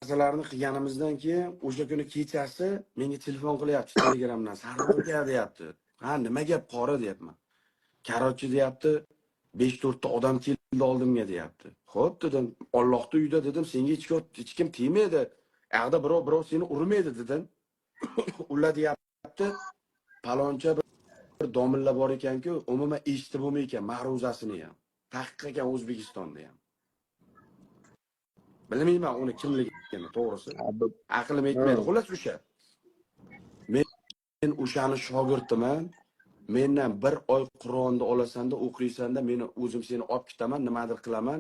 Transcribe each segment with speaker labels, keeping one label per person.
Speaker 1: narsalarni qilganimizdan keyin o'sha kuni kechasi menga telefon qilyapti Telegramdan. Sardor aka deyapti. Ha, nima gap qori deyapman. Karochi deyapti, 5-4 ta odam keldi oldimga deyapti. Xo'p dedim, Allohning uyida dedim, senga hech kim tegmaydi. Aqda birov seni urmaydi dedim. Ular deyapti, paloncha bir domilla bor ekan-ku, umuman eshitib bo'lmaykan ma'ruzasini ham. Taqiq ekan O'zbekistonda ham. Bilmayman uni kimligini, to'g'risi. Aqlim yetmaydi. Xullas o'sha. Men o'shani shogirdiman. Mendan bir oy Qur'onni olasanda, o'qiysanda, meni o'zim seni olib ketaman, nimadir qilaman.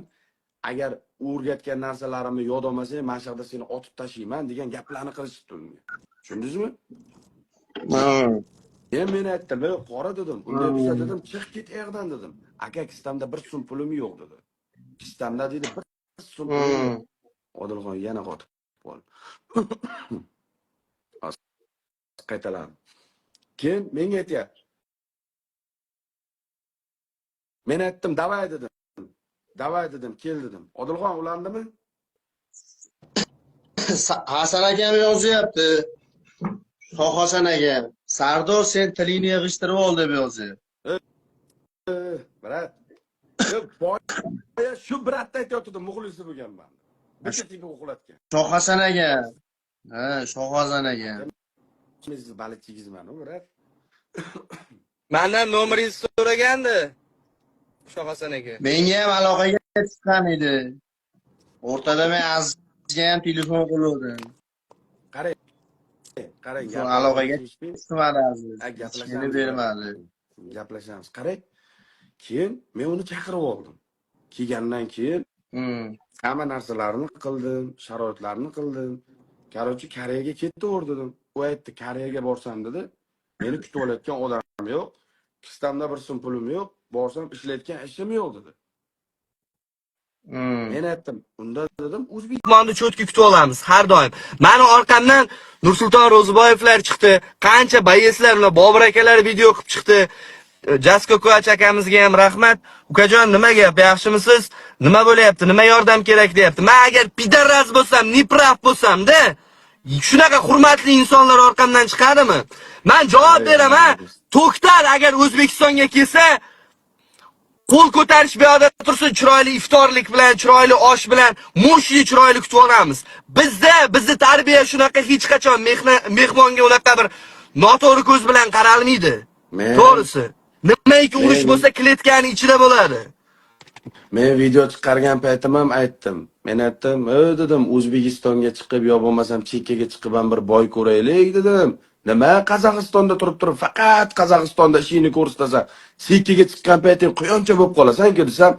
Speaker 1: Agar o'rgatgan narsalarimni yod olmasang, mana shu yerda seni otib tashlayman degan gaplarni qilishdi unga. Tushundingizmi? Men aytdim, qora dedim. Unday bo'lsa dedim, chiq ket yerdan dedim. Aka, kistamda bir so'm pulim yo'q dedi. Kistamda dedi, bir so'm pulim yo'q. Odilxon yana qotib qoldi. Qaytalardim. Keyin menga aytayapti. Men aytdim, davay dedim. Davay dedim, kel dedim. Odilxon ulandimi?
Speaker 2: Hasan akam yozyapti. Hasan akam, Sardor sen tilingni yig'ishtirib ol deb yozyapti.
Speaker 1: Brat. Boya shu bratda aytayotdim, muxlisi bo'lganman. Bitta tipi o'qilatgan.
Speaker 2: Hasan akam. Ha, Hasan akam.
Speaker 1: Siz balichingizman-ku, brat.
Speaker 3: Mendan nomeringizni so'ragandi. Hasan aka.
Speaker 2: Menga ham aloqaga chiqqan edi. O'rtada men Azizga ham telefon qildim.
Speaker 1: Qarang,
Speaker 2: aloqaga chiqmadi Aziz. Meni bermadi.
Speaker 1: Gaplashamiz. Qarang. Keyin men uni chaqirib oldim. Kelgandan keyin hamma narsalarni qildim, sharoitlarni qildim. Qarochi Koreyaga ketaverdim. U aytdi, Koreyaga borsam dedi. Meni kutib olayotgan odam yo'q. Kistamda bir so'm pulim yo'q. Borsam ishlayotgan ishim yo'q dedi. Men aytdim, unda dedim,
Speaker 3: O'zbekistonda cho'tki kutib olamiz har doim. Meni orqamdan Nursulton Ro'ziboyevlar chiqdi. Qancha bayeslar bilan Bobur akalar video qilib chiqdi. Jasko Koach akamizga ham rahmat. Ukajon, nima gap? Yaxshimisiz? Nima bo'layapti? Nima yordam kerak deyapti. Men agar pidarras bo'lsam, neprav bo'lsam-da, shunaqa hurmatli insonlar orqamdan chiqadimi? Men javob beraman. To'xtar agar O'zbekistonga kelsa, qo'l ko'tarish bu yerda tursin, chiroyli iftorlik bilan, chiroyli osh bilan, mo'shli chiroyli kutib olamiz. Bizni tarbiya shunaqa hech qachon mehmonga unaqa bir noto'g'ri ko'z bilan qaralmaydi. To'g'risi. Nimaiki urush bo'lsa, kletkani ichida bo'ladi.
Speaker 1: Men video chiqargan paytim ham aytdim. Men aytdim, dedim, O'zbekistonga chiqib yo bo'lmasam chekkaga chiqib ham bir boy ko'raylik dedim. Nima Qozog'istonda turib faqat Qozog'istonda ishingni ko'rsatasan. Chekkaga chiqqan payting quyoncha bo'lib qolasan-ku desam,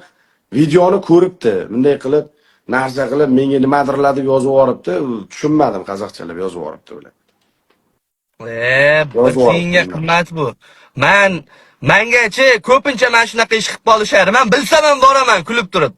Speaker 1: videoni ko'ribdi. Bunday qilib, narsa qilib menga nimadirlar deb yozib yuboribdi. Tushunmadim, qozoqchalab yozib yuboribdi ular.
Speaker 3: Bir tiyinga qimmat bu. Mengachi ko'pincha mana shunaqa ish qilib qolishadi. Men bilsam ham boraman kulib turib.